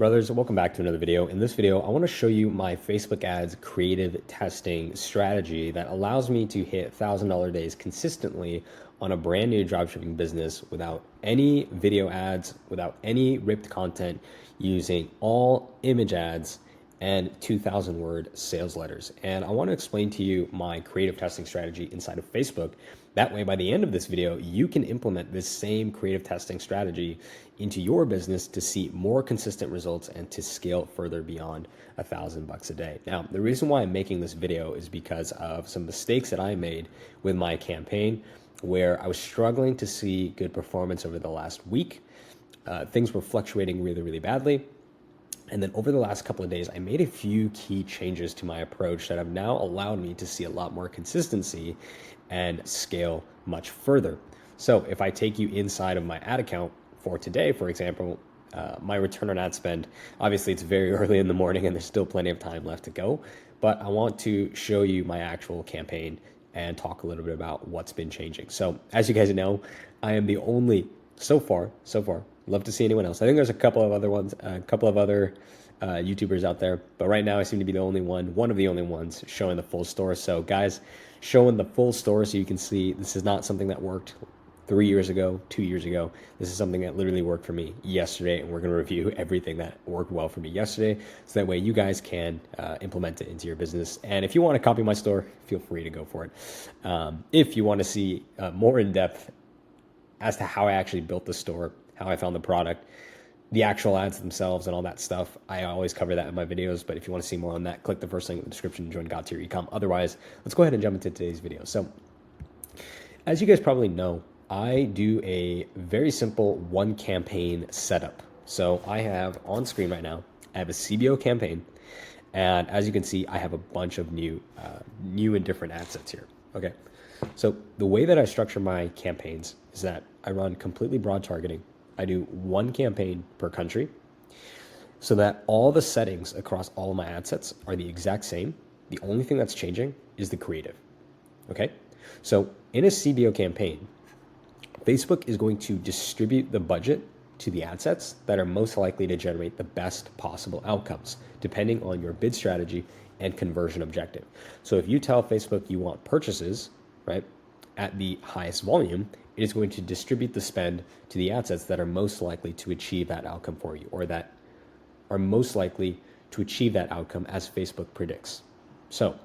Brothers, welcome back to another video. In this video, I want to show you my Facebook ads creative testing strategy that allows me to hit $1,000 days consistently on a brand new dropshipping business without any video ads, without any ripped content, using all image ads and 2,000 word sales letters. And I want to explain to you my creative testing strategy inside of Facebook. That way, by the end of this video, you can implement this same creative testing strategy into your business to see more consistent results and to scale further beyond $1,000 a day. Now, the reason why I'm making this video is because of some mistakes that I made with my campaign where I was struggling to see good performance over the last week. Things were fluctuating really, really badly. And then over the last couple of days, I made a few key changes to my approach that have now allowed me to see a lot more consistency and scale much further. So if I take you inside of my ad account for today, for example, my return on ad spend, obviously it's very early in the morning and there's still plenty of time left to go, but I want to show you my actual campaign and talk a little bit about what's been changing. So as you guys know, I am the only, so far, love to see anyone else. I think there's a couple of other ones, a couple of other YouTubers out there, but right now I seem to be the only one of the only ones showing the full store. So guys, showing the full store so you can see this is not something that worked 3 years ago, 2 years ago. This is something that literally worked for me yesterday, and we're going to review everything that worked well for me yesterday, so that way you guys can implement it into your business. And if you want to copy my store, feel free to go for it. If you want to see more in depth as to how I actually built the store, how I found the product, the actual ads themselves and all that stuff, I always cover that in my videos. But if you want to see more on that, click the first link in the description and join God Tier Ecom. Otherwise, let's go ahead and jump into today's video. So as you guys probably know, I do a very simple one campaign setup. So I have on screen right now, I have a CBO campaign. And as you can see, I have a bunch of new and different ad sets here. Okay. So the way that I structure my campaigns is that I run completely broad targeting. I do one campaign per country so that all the settings across all of my ad sets are the exact same. The only thing that's changing is the creative. Okay. So in a CBO campaign, Facebook is going to distribute the budget to the ad sets that are most likely to generate the best possible outcomes, depending on your bid strategy and conversion objective. So if you tell Facebook you want purchases, right, at the highest volume, it is going to distribute the spend to the ad sets that are most likely to achieve that outcome for you, or that are most likely to achieve that outcome as Facebook predicts. So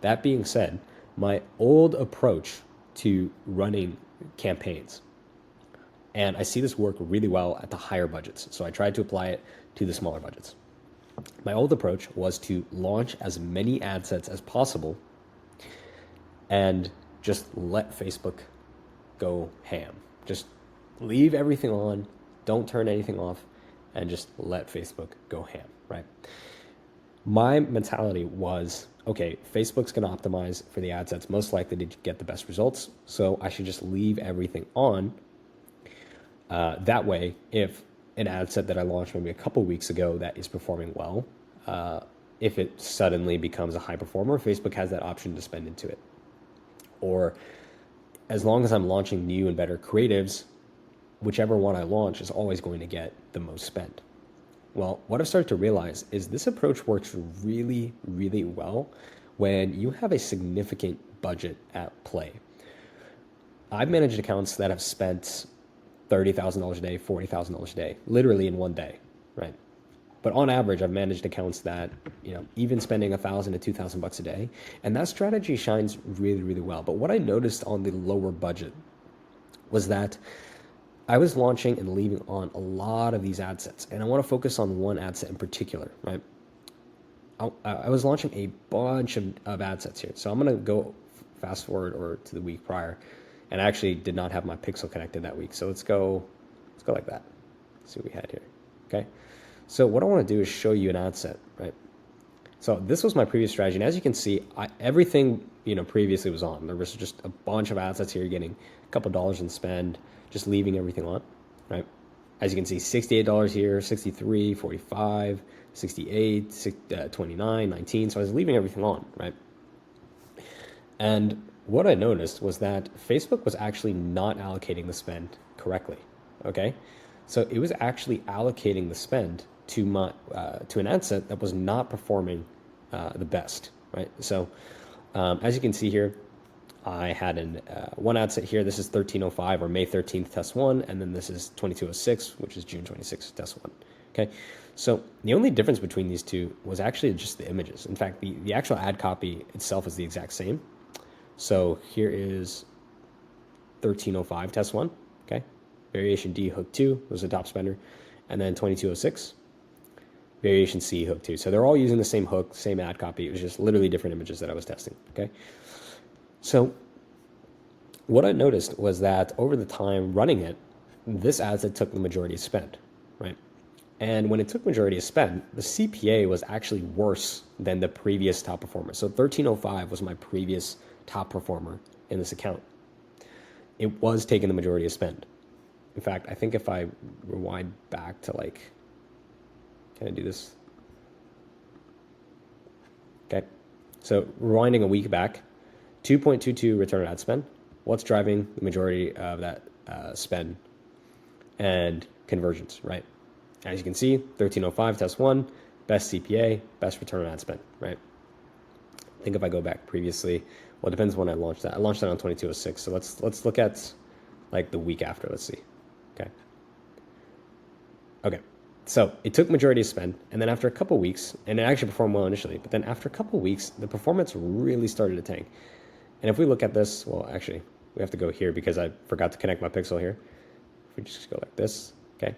that being said, my old approach to running campaigns, and I see this work really well at the higher budgets, so I tried to apply it to the smaller budgets. My old approach was to launch as many ad sets as possible and just let Facebook go ham. Just leave everything on, don't turn anything off, and just let Facebook go ham, right? My mentality was, okay, Facebook's going to optimize for the ad sets most likely to get the best results, so I should just leave everything on. That way, if an ad set that I launched maybe a couple weeks ago that is performing well, if it suddenly becomes a high performer, Facebook has that option to spend into it. Or as long as I'm launching new and better creatives, whichever one I launch is always going to get the most spend. Well, what I've started to realize is this approach works really, really well when you have a significant budget at play. I've managed accounts that have spent $30,000 a day, $40,000 a day, literally in one day, right? But on average, I've managed accounts that, even spending $1,000 to $2,000 a day, and that strategy shines really, really well. But what I noticed on the lower budget was that I was launching and leaving on a lot of these ad sets, and I want to focus on one ad set in particular, right? I was launching a bunch of ad sets here. So I'm going to go fast forward or to the week prior, and I actually did not have my pixel connected that week. So let's go like that. Let's see what we had here. Okay. So what I want to do is show you an ad set, right? So this was my previous strategy. And as you can see, everything, previously was on. There was just a bunch of ad sets here, getting a couple dollars in spend, just leaving everything on, right? As you can see, $68 here, 63, 45, 68, 29, 19. So I was leaving everything on, right? And what I noticed was that Facebook was actually not allocating the spend correctly, okay? So it was actually allocating the spend to an ad set that was not performing the best, right? So as you can see here, I had one ad set here. This is 1305 or May 13th test one, and then this is 2206, which is June 26th test one. Okay, so the only difference between these two was actually just the images. In fact, the actual ad copy itself is the exact same. So here is 1305 test one. Okay, variation D hook 2 was the top spender, and then 2206 variation C hook 2. So they're all using the same hook, same ad copy. It was just literally different images that I was testing. Okay. So what I noticed was that over the time running it, this ad set took the majority of spend, right? And when it took majority of spend, the CPA was actually worse than the previous top performer. So 1305 was my previous top performer in this account. It was taking the majority of spend. In fact, I think if I rewind back to like, can I do this? Okay. So rewinding a week back, 2.22 return on ad spend. What's driving the majority of that spend and conversions, right? As you can see, 1305 test one, best CPA, best return on ad spend, right? I think if I go back previously, well, it depends when I launched that. I launched that on 2206. So let's look at like the week after. Let's see. Okay. So it took majority of spend, and then after a couple weeks, and it actually performed well initially, but then after a couple weeks, the performance really started to tank. And if we look at this, well, actually, we have to go here because I forgot to connect my pixel here. If we just go like this, okay.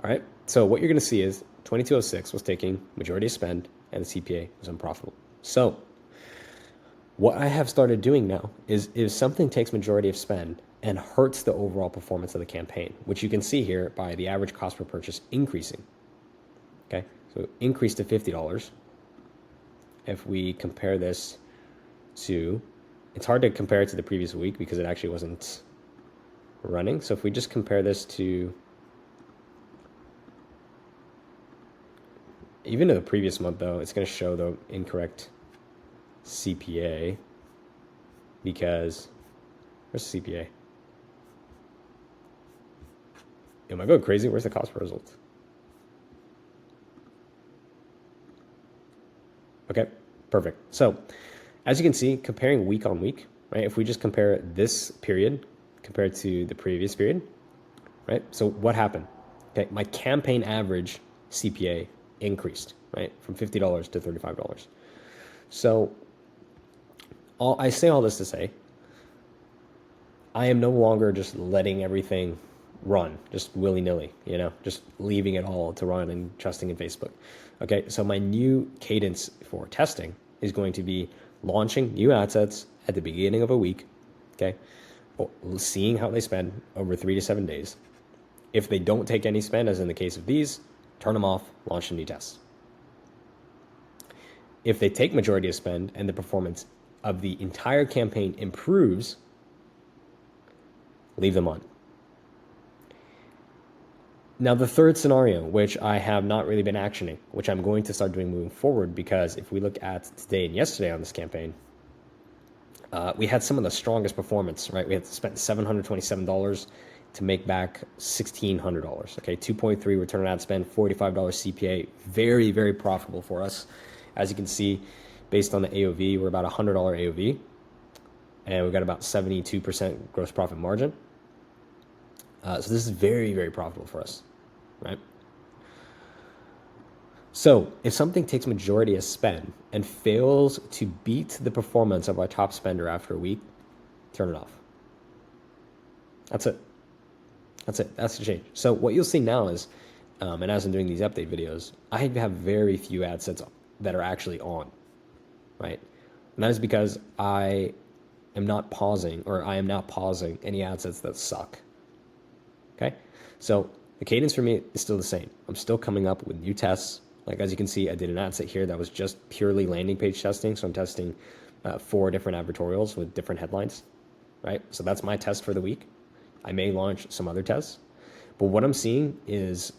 All right, so what you're gonna see is 2206 was taking majority of spend, and the CPA was unprofitable. So what I have started doing now is if something takes majority of spend and hurts the overall performance of the campaign, which you can see here by the average cost per purchase increasing. Okay, so increased to $50. If we compare this to, it's hard to compare it to the previous week because it actually wasn't running. So if we just compare this to even to the previous month though, it's going to show the incorrect CPA because where's the CPA? Am I going crazy? Where's the cost per result? Okay, perfect. So as you can see, comparing week on week, right? If we just compare this period compared to the previous period, right? So what happened? Okay, my campaign average CPA increased, right? From $50 to $35. So I say all this to say, I am no longer just letting everything run, just willy-nilly, you know, just leaving it all to run and trusting in Facebook. Okay, so my new cadence for testing is going to be launching new ad sets at the beginning of a week, okay, seeing how they spend over 3 to 7 days. If they don't take any spend, as in the case of these, turn them off, launch a new test. If they take majority of spend and the performance of the entire campaign improves, leave them on. Now, the third scenario, which I have not really been actioning, which I'm going to start doing moving forward, because if we look at today and yesterday on this campaign, we had some of the strongest performance, right? We had spent $727 to make back $1,600, okay? 2.3 return on ad spend, $45 CPA, very, very profitable for us. As you can see, based on the AOV, we're about $100 AOV, and we've got about 72% gross profit margin. So this is very, very profitable for us, right? So if something takes majority of spend and fails to beat the performance of our top spender after a week, turn it off. That's it. That's it. That's the change. So what you'll see now is, and as I'm doing these update videos, I have very few ad sets that are actually on, right? And that is because I am not pausing any ad sets that suck. Okay, so the cadence for me is still the same. I'm still coming up with new tests. Like as you can see, I did an ad set here that was just purely landing page testing. So I'm testing 4 different advertorials with different headlines, right? So that's my test for the week. I may launch some other tests, but what I'm seeing is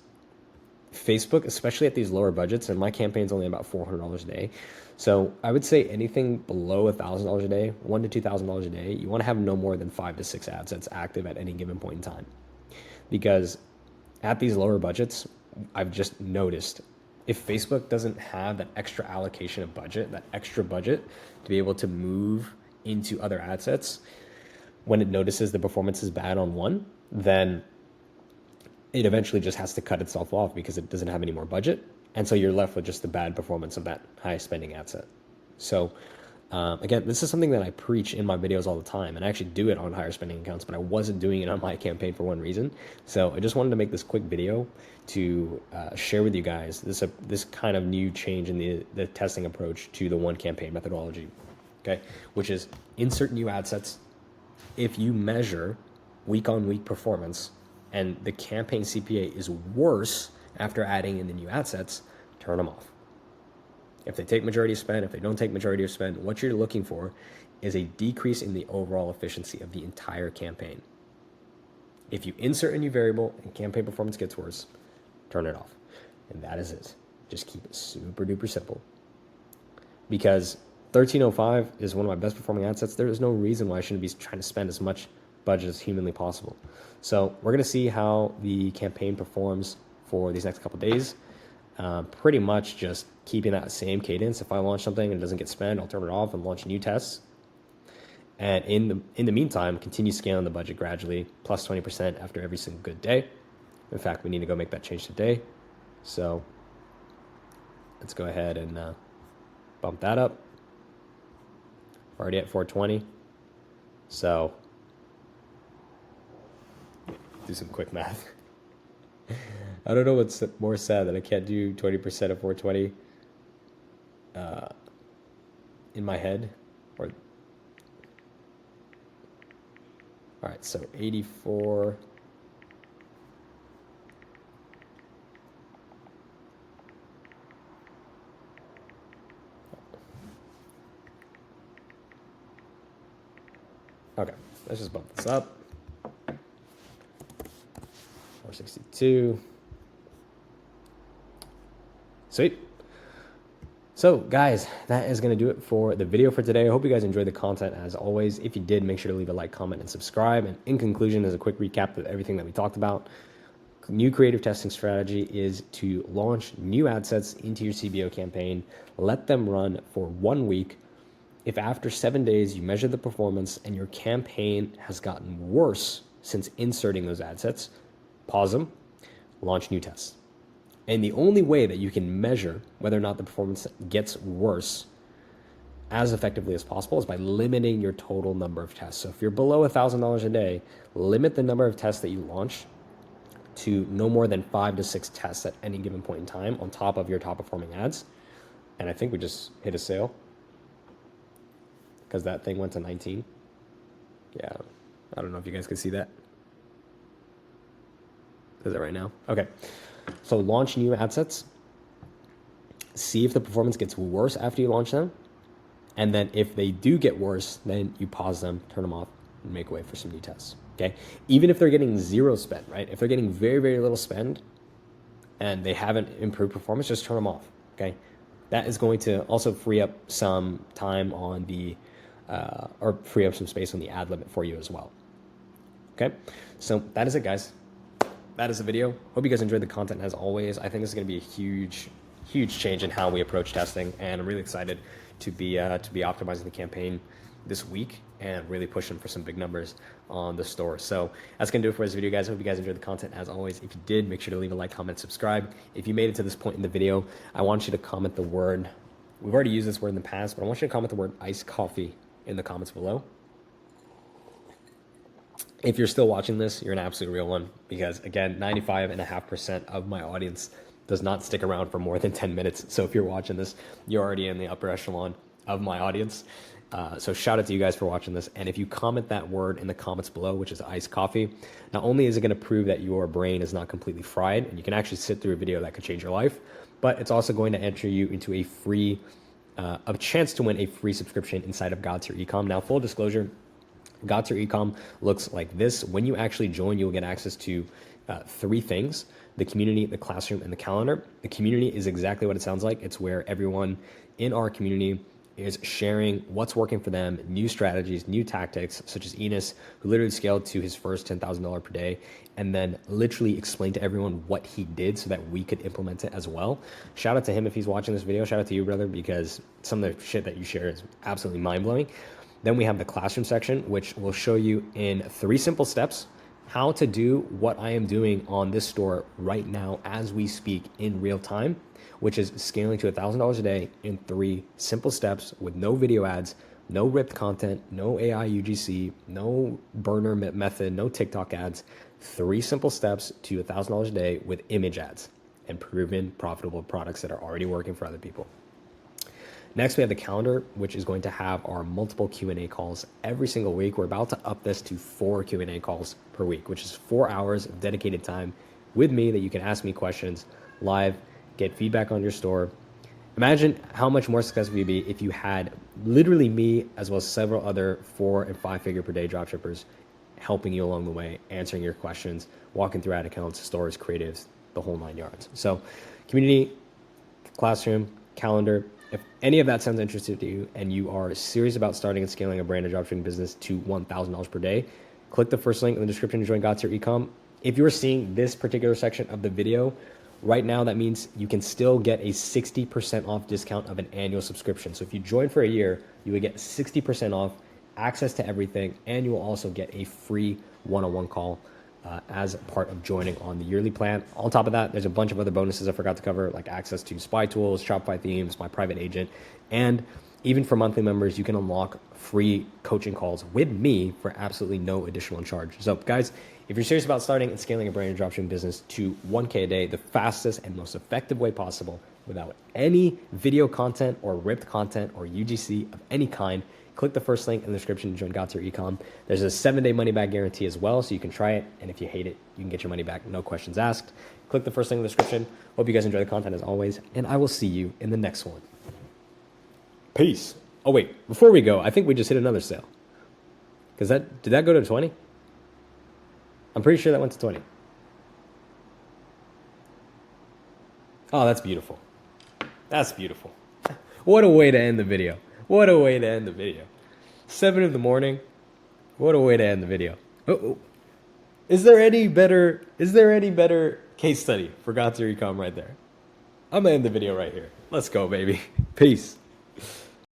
Facebook, especially at these lower budgets, and my campaign's only about $400 a day. So I would say anything below $1,000 a day, $1,000 to $2,000 a day, you want to have no more than 5 to 6 ad sets active at any given point in time. Because at these lower budgets, I've just noticed if Facebook doesn't have that extra allocation of budget, that extra budget to be able to move into other ad sets, when it notices the performance is bad on one, then it eventually just has to cut itself off because it doesn't have any more budget. And so you're left with just the bad performance of that high spending ad set. So again, this is something that I preach in my videos all the time, and I actually do it on higher spending accounts, but I wasn't doing it on my campaign for one reason. So I just wanted to make this quick video to share with you guys this kind of new change in the testing approach to the one campaign methodology, okay? Which is insert new ad sets. If you measure week on week performance and the campaign CPA is worse after adding in the new ad sets, turn them off. If they take majority of spend, if they don't take majority of spend, what you're looking for is a decrease in the overall efficiency of the entire campaign. If you insert a new variable and campaign performance gets worse, turn it off. And that is it. Just keep it super duper simple. Because 1305 is one of my best performing ad sets. There is no reason why I shouldn't be trying to spend as much budget as humanly possible. So we're going to see how the campaign performs for these next couple of days. Pretty much just keeping that same cadence. If I launch something and it doesn't get spent, I'll turn it off and launch new tests. And in the meantime, continue scaling the budget gradually, plus 20% after every single good day. In fact, we need to go make that change today. So let's go ahead and bump that up. We're already at 420. So do some quick math. I don't know what's more sad, that I can't do 20% of 420 in my head, or all right, so 84. Okay, let's just bump this up. 462. Sweet. So guys, that is going to do it for the video for today. I hope you guys enjoyed the content as always. If you did, make sure to leave a like, comment, and subscribe. And in conclusion, as a quick recap of everything that we talked about, new creative testing strategy is to launch new ad sets into your CBO campaign, let them run for 1 week. If after 7 days you measure the performance and your campaign has gotten worse since inserting those ad sets, pause them, launch new tests. And the only way that you can measure whether or not the performance gets worse as effectively as possible is by limiting your total number of tests. So if you're below $1,000 a day, limit the number of tests that you launch to no more than 5 to 6 tests at any given point in time on top of your top performing ads. And I think we just hit a sale because that thing went to 19. Yeah, I don't know if you guys can see that. Is it right now? Okay. So launch new ad sets, see if the performance gets worse after you launch them, and then if they do get worse, then you pause them, turn them off, and make way for some new tests, okay? Even if they're getting zero spend, right? If they're getting very, very little spend and they haven't improved performance, just turn them off, okay? That is going to also free up some time on the, or free up some space on the ad limit for you as well, okay? So that is it, guys. That is the video. Hope you guys enjoyed the content as always. I think this is going to be a huge change in how we approach testing, and I'm really excited to be optimizing the campaign this week and really pushing for some big numbers on the store. So that's going to do it for this video, guys. I hope you guys enjoyed the content as always. If you did, make sure to leave a like, comment, subscribe. If you made it to this point in the video, I want you to comment the word. We've already used this word in the past, but I want you to comment the word iced coffee in the comments below. If you're still watching this, you're an absolute real one, because again, 95.5% of my audience does not stick around for more than 10 minutes. So if you're watching this, you're already in the upper echelon of my audience. So shout out to you guys for watching this. And if you comment that word in the comments below, which is iced coffee, not only is it going to prove that your brain is not completely fried and you can actually sit through a video that could change your life, but it's also going to enter you into a free, a chance to win a free subscription inside of God's Your Ecom. Now, full disclosure, God's Your Ecom looks like this. When you actually join, you'll get access to 3 things: the community, the classroom, and the calendar. The community is exactly what it sounds like. It's where everyone in our community is sharing what's working for them, new strategies, new tactics, such as Enos, who literally scaled to his first $10,000 per day, and then literally explained to everyone what he did so that we could implement it as well. Shout out to him if he's watching this video. Shout out to you, brother, because some of the shit that you share is absolutely mind-blowing. Then we have the classroom section, which will show you in 3 simple steps how to do what I am doing on this store right now as we speak in real time, which is scaling to $1,000 a day in 3 simple steps with no video ads, no ripped content, no AI UGC, no burner method, no TikTok ads. 3 simple steps to $1,000 a day with image ads and proven profitable products that are already working for other people. Next, we have the calendar, which is going to have our multiple Q&A calls every single week. We're about to up this to 4 Q&A calls per week, which is 4 hours of dedicated time with me that you can ask me questions live, get feedback on your store. Imagine how much more successful you'd be if you had literally me as well as several other 4 and 5 figure per day dropshippers helping you along the way, answering your questions, walking through ad accounts, stores, creatives, the whole 9 yards. So community, classroom, calendar. If any of that sounds interesting to you and you are serious about starting and scaling a brand and dropshipping business to $1,000 per day, click the first link in the description to join Got Your Ecom. If you're seeing this particular section of the video right now, that means you can still get a 60% off discount of an annual subscription. So if you join for a year, you would get 60% off, access to everything, and you will also get a free one-on-one call as part of joining on the yearly plan. On top of that, there's a bunch of other bonuses I forgot to cover, like access to spy tools, Shopify themes, my private agent, and even for monthly members, you can unlock free coaching calls with me for absolutely no additional charge. So guys, if you're serious about starting and scaling a brand and dropshipping business to 1K a day, the fastest and most effective way possible without any video content or ripped content or UGC of any kind, click the first link in the description to join Got Your Ecom. There's a 7-day money-back guarantee as well, so you can try it, and if you hate it, you can get your money back, no questions asked. Click the first link in the description. Hope you guys enjoy the content as always, and I will see you in the next one. Peace. Oh wait, before we go, I think we just hit another sale. Did that go to 20? I'm pretty sure that went to 20. Oh, that's beautiful. That's beautiful. What a way to end the video. What a way to end the video. 7 in the morning. What a way to end the video. Oh. Is there any better case study for Got Your Ecom right there? I'm gonna end the video right here. Let's go, baby. Peace.